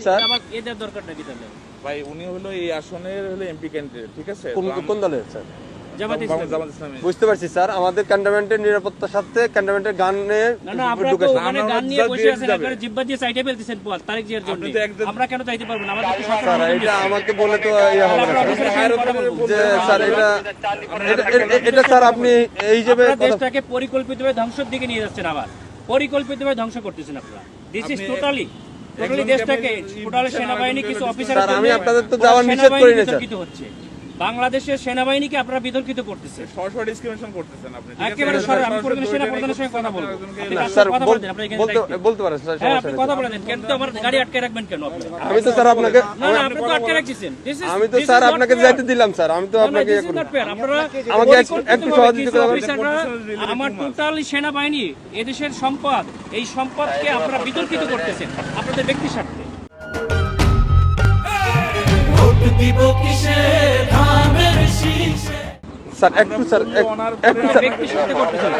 Sir আমার এদের দরকারটা কি তাহলে ভাই উনি হলো এই আসনের হলো এমপি ক্যান্ডিডেট, ঠিক আছে? কোন দলের স্যার? জামাত ইসলামী। জামাত ইসলামী। বুঝতে পারছি স্যার, আমাদের ক্যান্টনমেন্টের নিরাপত্তার সাথে ক্যান্টনমেন্টের গানে না না আপনারা তো ওখানে গান নিয়ে বসে আছেন, আপনারা জিব্বা দিয়ে সাইডে ফেলতেছেন পথ তারিখ জিয়ার জন্য। আমরা কেন চাইতে পারবো না? আমাদের তো স্যার সরকার এটা আমাকে বলে তো ইয়া হবে না আপনারা স্যার। অফিসের সঙ্গে কথা বলবো। যে স্যার এটা স্যার আপনি এই হিসেবে আপনারা দেশটাকে পরিকল্পিতভাবে ধ্বংসের দিকে নিয়ে যাচ্ছেন, আবার পরিকল্পিতভাবে ধ্বংস করতেছেন আপনারা। দিস ইজ টোটালি দেশটাকে টোটালি সেনাবাহিনী কিছু অফিসার স্যার আমি আপনাদের তো যাওয়ার নিষেধ করি না স্যার। বিতর্কিত হচ্ছে বাংলাদেশের সেনাবাহিনীকে আপনারা বিতর্কিত করতেছেন, সরাসরি ডিসক্রিমিনেশন করতেছেন আপনি, ঠিক আছে? একেবারে সরাসরি। আমি পরিবেশ সেনা প্রধানের সঙ্গে কথা বলবো। আপনি না কার স্যার সাথে কথা বলতেন? আপনি এখানে বলতে পারেন স্যার, হ্যাঁ সমস্যা আপনি নেই। কথা বলেন, কেন তো আমার গাড়ি আটকে রাখবেন কেন আপনি? আমি তো স্যার আপনাকে না না আপনি তো আটকে রাখছেন। আমি তো স্যার আপনাকে যাইতে দিলাম স্যার, আমি তো আপনাকে ইয়ে করব। আপনারা আমাকে একটু সহযোগিতা করবেন। অফিসাররা আমার টোটালি সেনাবাহিনী এদেশের সম্পদ, এই সম্পদকে আপনারা বিতর্কিত করতেছেন আপনাদের ব্যক্তি স্বার্থে। স্যার একটু স্যার একটু স্যার ব্যক্তি স্বার্থে করতেছেন,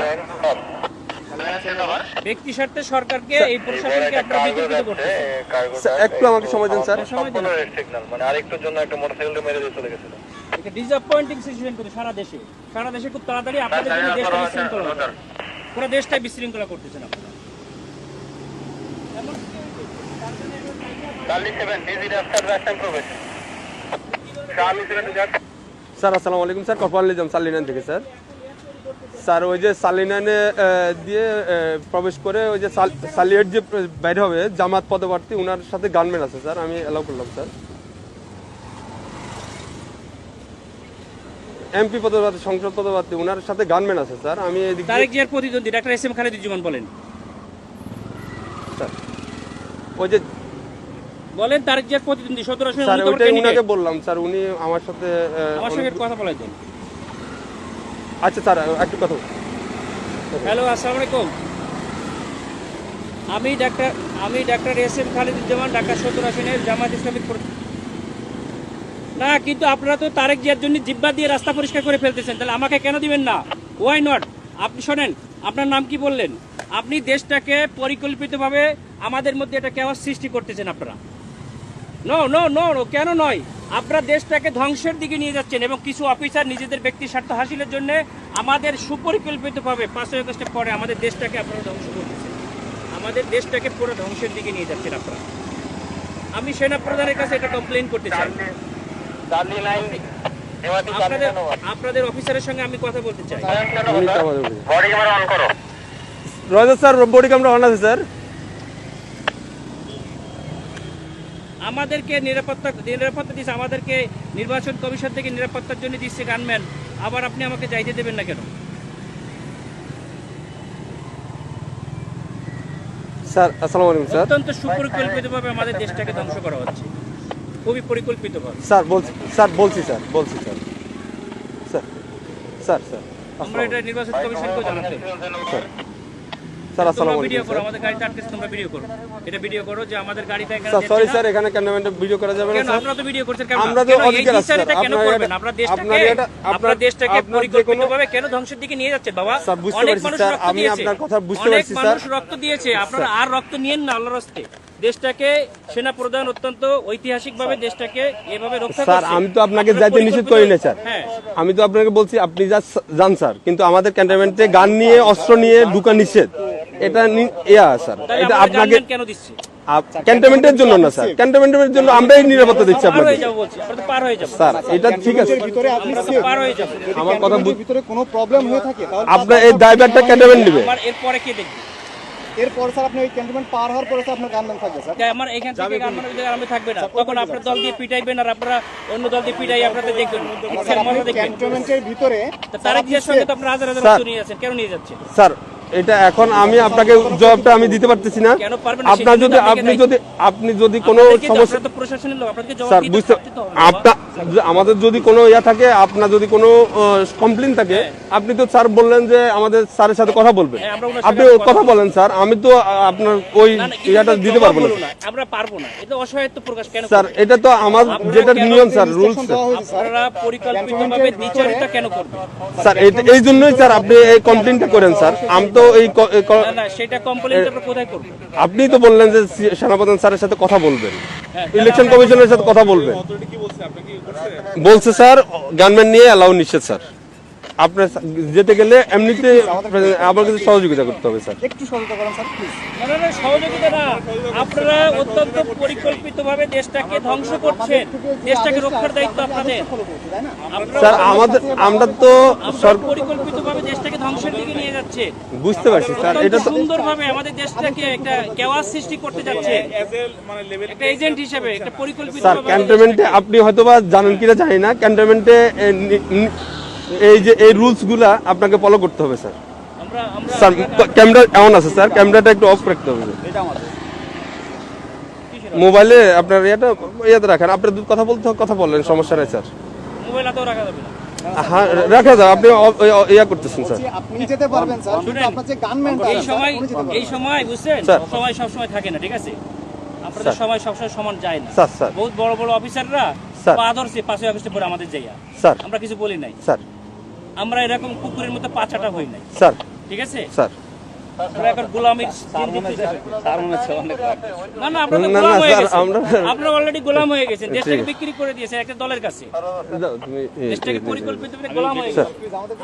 ব্যক্তি স্বার্থে সরকারকে এই প্রশাসনকে আপনারা বিতর্কিত করতেছেন। স্যার, একটু আমাকে সময় দিন স্যার। সময় দিন। মানে আরেকটু জন্য একটা মোটরসাইকেল মেরে দিয়ে চলে গেছিল। এটা ডিসঅ্যাপয়েন্টিং সিচুয়েশন করে সারা দেশে খুব তাড়াতাড়ি আপনাদের জন্য দেশটা বিশৃঙ্খলা হবে। পুরো দেশটাই বিশৃঙ্খলা করতেছেন আপনারা। স্যার আসসালামু আলাইকুম স্যার, কর্পোরাল নিজাম সালিনান থেকে স্যার। স্যার ওই যে সালিনানে দিয়ে প্রবেশ করে ওই যে সালিয়েট যে বাইরে হবে জামাত পদপ্রার্থী, ওনার সাথে গানম্যান আছে স্যার, আমি অ্যালাউ করলাম স্যার। এমপি পদপ্রার্থী, সংসদ পদপ্রার্থী, ওনার সাথে গানম্যান আছে স্যার। আমি এদিকে তারেক জিয়ার প্রতিদ্বন্দ্বী ডাক্তার এস এম খালেদুজ্জামান বলেন, স্যার ওই যে বলেন তারেক জিয়ার প্রতিদ্বন্দ্বী 17 আসনে স্যার উনি তো ওইটাই candidate। ওনাকে বললাম স্যার, উনি আমার সাথে আমার সঙ্গে কথা বলাই দেন। আচ্ছা স্যার একটু কথা বলুন। হ্যালো আসসালামু আলাইকুম, আমি doctor S M Khaleduzzaman, Dhaka 17 আসনের জামাত ইসলামিক না, কিন্তু আপনারা তো তারেক জিয়ার জন্য জিব্বা দিয়ে রাস্তা পরিষ্কার করে ফেলতেছেন, তাহলে আমাকে কেন দিবেন না? Why not? আপনি শোনেন, আপনার নাম কি বললেন? আপনি দেশটাকে পরিকল্পিতভাবে আমাদের মধ্যে এটা কেওয়াস সৃষ্টি করতেছেন আপনারা। নো নো নো নো, কেন নয়? আপনারা দেশটাকে ধ্বংসের দিকে নিয়ে যাচ্ছেন এবং কিছু অফিসার নিজেদের ব্যক্তি স্বার্থ হাসিলের জন্য আমাদের সুপরিকল্পিতভাবে 5 আগস্টের পরে আমাদের দেশটাকে আপনারা ধ্বংস করতেছেন, আমাদের দেশটাকে পুরো ধ্বংসের দিকে নিয়ে যাচ্ছেন আপনারা। আমি সেনা প্রধানের কাছে এটা কমপ্লেইন করতে চাই। আপনাদের অফিসারের সঙ্গে আমি কথা বলতে চাই। রয়েছে স্যার, বডি ক্যামেরা অন আছে স্যার। আমাদেরকে নিরাপত্তা দিচ্ছে, আমাদেরকে নির্বাচন কমিশন থেকে নিরাপত্তার জন্য দিচ্ছে গানম্যান, আবার আপনি আমাকে যাইতে দেবেন না কেন? স্যার আসসালামু আলাইকুম স্যার। অত্যন্ত সুপরিকল্পিতভাবে আমাদের দেশটাকে ধ্বংস করা হচ্ছে, খুবই পরিকল্পিতভাবে। স্যার বলছি স্যার স্যার স্যার স্যার আমরা এটা নির্বাচন কমিশনকেও জানাতে হবে। স্যার আসসালামু ভিডিও আলাইকুম করো, স্যার। আমাদের গাড়িতে আটকে তোমরা ভিডিও করো, এটা ভিডিও করো যে আমাদের গাড়িটা এখানে স্যার সরি স্যার, এখানে ক্যামেরাম্যানটা ভিডিও করা যাবে না কেন স্যার। আপনারা তো ভিডিও করছেন কেন? আমরা তো অধিকার আছে স্যার। কেন করবেন? আপনারা দেশটাকে পরিকল্পিতভাবে কেন ধ্বংসের দিকে নিয়ে যাচ্ছেন বাবা? স্যার বুঝতে অনেক পারছি মানুষ স্যার, রক্ত আমি দিয়েছে, আপনার কথা বুঝতে অনেক পারছি স্যার। মানুষ রক্ত দিয়েছে, আপনারা আর রক্ত নিয়েন না আল্লাহর রাস্তে। দেশটাকে সেনা প্রধান অত্যন্ত ঐতিহাসিকভাবে দেশটাকে এভাবে রক্ষা স্যার করছে। আমি তো আপনাকে যাইতে নিষেধ করি না স্যার, হ্যাঁ আমি তো আপনাকে বলছি আপনি যান স্যার, কিন্তু আমাদের ক্যান্টনমেন্টে গান নিয়ে অস্ত্র নিয়ে ঢুকা নিষেধ, এটা স্যার তাহলে এটা আমাদের আপনাকে গানম্যান কেন দিচ্ছে? ক্যান্টনমেন্টের জন্য না স্যার, ক্যান্টনমেন্টের জন্য আমরাই নিরাপত্তা দিচ্ছি পার আপনাকে হয়ে যাবো বলছি, আমরা তো পার হয়ে যাবো, স্যার। এটা ঠিক আছে, আমরা তো পার হয়ে যাবো। আমার কথা ভিতরে কোনো প্রবলেম হয়ে থাকে তাহলে আপনার এই দায়ভারটা ক্যান্টনমেন্ট নেবে। আমার এরপরে কে দেখবে? এরপর স্যার আপনি ওই ক্যান্টনমেন্ট পার হওয়ার পরে স্যার আপনার গানম্যান থাকবে স্যার। আমার এখান থেকে গানম্যানের ভিতরে আমি থাকবে না, তখন আপনার দল দিয়ে পিটাইবেন আর আপনারা অন্য দল দিয়ে পিটাই আপনাদের দেখবেন, ইচ্ছার মতো দেখবেন। ক্যান্টনমেন্টের ভিতরে তারেক জিয়ার সঙ্গে তো আপনারা হাজার হাজার স্যার, রক্ত নিয়ে যাচ্ছেন, কেন নিয়ে যাচ্ছেন? স্যার এটা এখন আমি আপনাকে জবাবটা আমি দিতে পারতেছি না। কেন পারবেন না? আপনার যদি আপনি যদি কোনো সমস্যা আপনারা তো প্রশাসনের লোক, আপনাদেরকে জবাব স্যার দিতে বুঝতে তো হবে বাবা। আপনার আমাদের যদি কোনো ইয়া থাকে, আপনার যদি কোনো কমপ্লেইন থাকে, আপনি তো স্যার বললেন যে আমাদের স্যারের সাথে কথা বলবেন, হ্যাঁ, আমরা ওনার আপনি সাথে কথা বলেন স্যার, আমি তো আপনার ওই না, না, ইয়াটা এটা দিতে জবাব পারবো না বলো না, আমরা পারবো না, এটা অসহায়ত্ব প্রকাশ কেন স্যার। করবেন? এটা তো আমার যেটা নিয়ম স্যার, রুলস দেওয়া হয়েছে স্যার। আপনারা পরিকল্পিতভাবে দ্বিচারিতা কেন করবেন? স্যার। এই জন্যই স্যার আপনি এই কমপ্লেইনটা করেন স্যার। আমি তো এই না না সেটা কমপ্লেইন আপনারা কোথায় করবেন? আপনি তো বললেন যে সেনাপ্রধান স্যারের সাথে কথা বলবেন, হ্যাঁ, ইলেকশন কমিশনের সাথে কথা বলবেন। অথরিটি কি বলছে আপনাকে কি করছে? বলছে স্যার গানম্যান নিয়ে অ্যালাউ নিষেধ স্যার। আপনার যেতে গেলে এমনিতে আমার কাছে সহযোগিতা করতে হবে স্যার। একটু সহযোগিতা করেন স্যার প্লিজ। না না না সহযোগিতা না, আপনারা অত্যন্ত পরিকল্পিতভাবে দেশটাকে ধ্বংস করছেন, দেশটাকে রক্ষার দায়িত্ব আপনাদের। ফলো করছি তাই না? আপনারা স্যার আমরা তো আপনারা পরিকল্পিতভাবে দেশটাকে ধ্বংসের দিকে নিয়ে যাচ্ছে, বুঝতে পারছি স্যার, এটা তো সুন্দরভাবে আমাদের দেশটাকে একটা কেওয়াস সৃষ্টি করতে যাচ্ছে As a মানে লেভেল একটা এজেন্ট হিসেবে, একটা পরিকল্পিত স্যার ক্যান্টনমেন্টে আপনি হয়তোবা জানেন কিনা জানি না, ক্যান্টনমেন্টে এই যে এই রুলস গুলা আপনাকে ফলো করতে হবে স্যার। আমরা আমরা স্যার ক্যামেরা এমন আছে স্যার, ক্যামেরাটা একটু অফ রাখতে হবে। মোবাইলে আপনার ইয়াতে রাখেন, আপনার কথা বলতে কথা বললেন, সমস্যা নাই স্যার। মোবাইল হাতেও রাখা যাবে না। হ্যাঁ রাখা যাবে, আপনি ইয়া করতেছেন স্যার। যে আপনি যেতে পারবেন স্যার, কিন্তু শুনেন, আপনার যে গানম্যানটা এই সময় এই সময় বুঝছেন, স্যার। সময় সব সময় থাকে না, ঠিক আছে? আপনাদের সময় সবসময় সমান যায় না। স্যার স্যার বহুত বড় বড় অফিসাররা স্যার। পা ধরছে 5 আগস্টে পরে আমাদের যাইয়া, স্যার আমরা কিছু বলি নাই। স্যার আমরা এরকম কুকুরের মতো পাছাটা হই নাই, স্যার ঠিক আছে? স্যার আমরা এখন গোলামির না না আপনারা না, গোলাম না, হয়ে স্যার, গেছেন, আমরা- আপনারা অলরেডি গোলাম হয়ে গেছেন, ঠিক দেশটাকে আছে। বিক্রি করে দিয়েছেন একটা দলের কাছে, যাও, তুমি দেশটাকে পরিকল্পিতভাবে গোলাম হয়ে গেছে।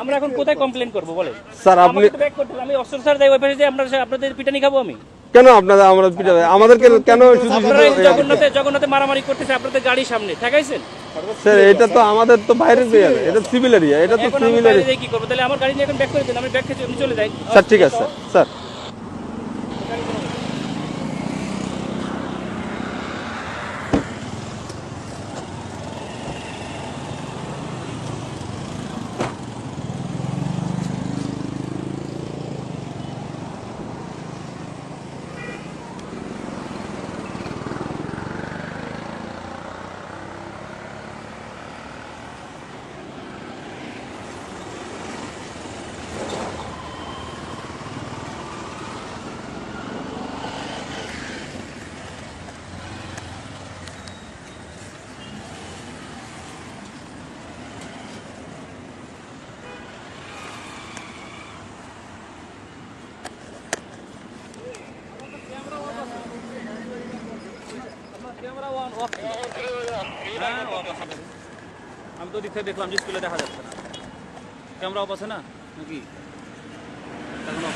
আমরা এখন কোথায় কমপ্লেইন করব বলেন? স্যার আপনি আমাকে তো ব্যাক করতে হবে, আমি অস্ত্র স্যার যাই ওই পাশে যে আমরা আপনাদের পিটানি খাবো আমি? কেন আপনারা আমরা আমাদেরকে কেন শুধু আপনারা এই শুধু জগন্নাথে মারামারি করতেছে আপনাদের গাড়ির সামনে ঠেকাইছেন। স্যার এটা তো আমাদের তো বাইরের এরিয়া, এটা সিভিল এরিয়া, এটা তো এখন আমি সিভিল বাইরে এরিয়া। যাই কি করবো? তাহলে আমার গাড়ি নিয়ে এখন ব্যাক করে দেন, আমি ব্যাক খেয়ে আমি চলে যাই। স্যার ঠিক আছে স্যার স্যার আমি তো দিক থেকে দেখলাম যে স্কুলে দেখা যাচ্ছে না, ক্যামেরা অফ আছে না নাকি? এখন অফ